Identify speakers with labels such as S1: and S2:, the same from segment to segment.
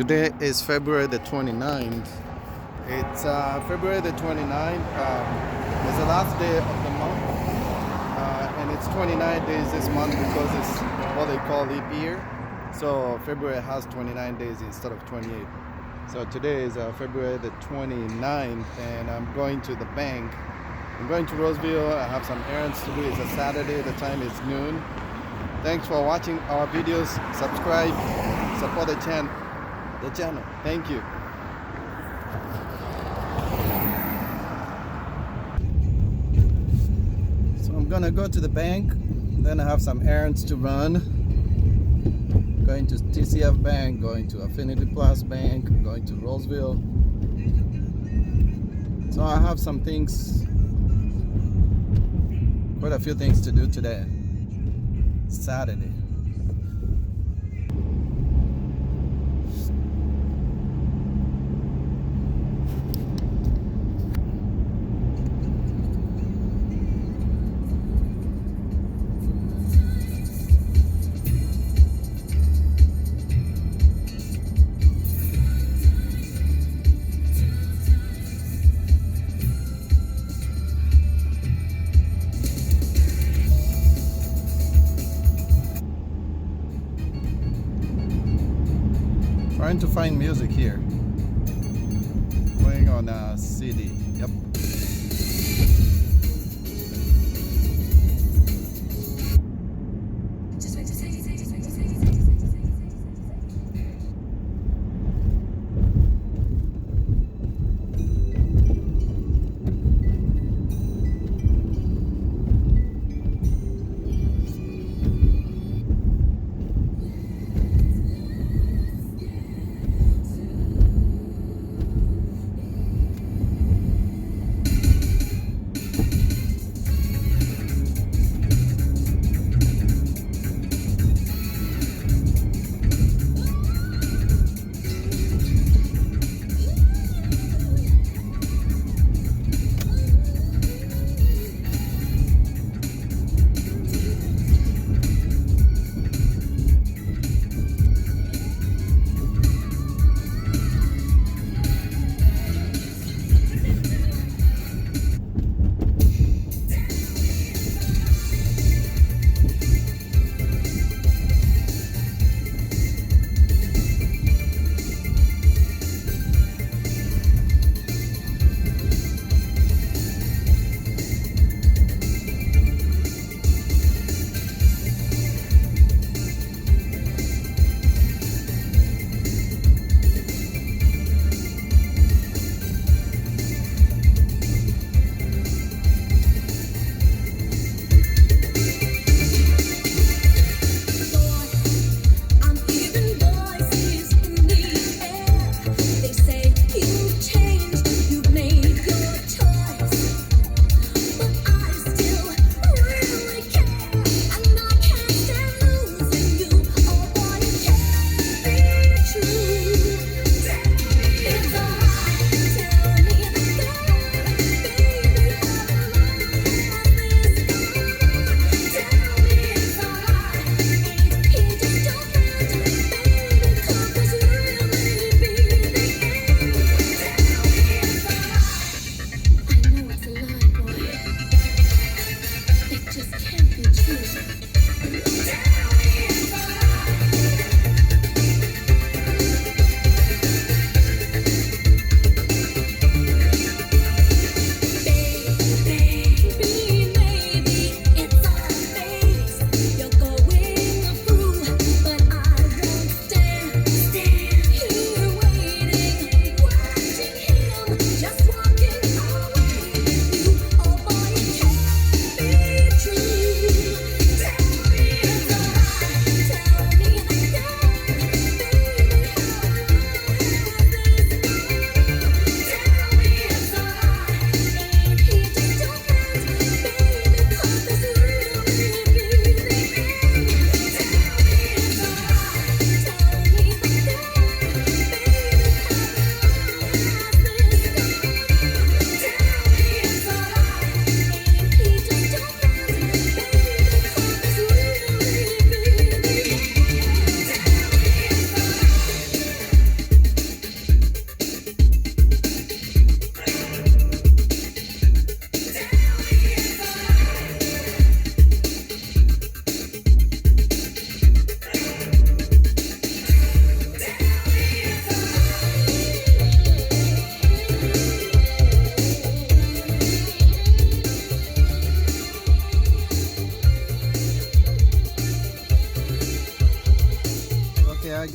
S1: Today is February the 29th. It's February the 29th. It's the last day of the month. And it's 29 days this month because it's what they call leap year. So February has 29 days instead of 28. So today is February the 29th, and I'm going to the bank. I'm going to Roseville. I have some errands to do. It's a Saturday. The time is noon. Thanks for watching our videos. Subscribe, support the channel. Thank you. So I'm gonna go to the bank. Then I have some errands to run. Going to TCF Bank, going to Affinity Plus Bank, going to Roseville. So I have some things, quite a few things to do today. Saturday. Trying to find music here. Playing on a CD. Yep.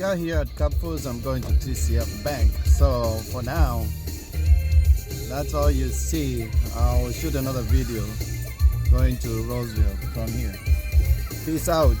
S1: got here at Capos, I'm going to TCF Bank. So for now, that's all you see. I'll shoot another video going to Roseville from here. Peace out.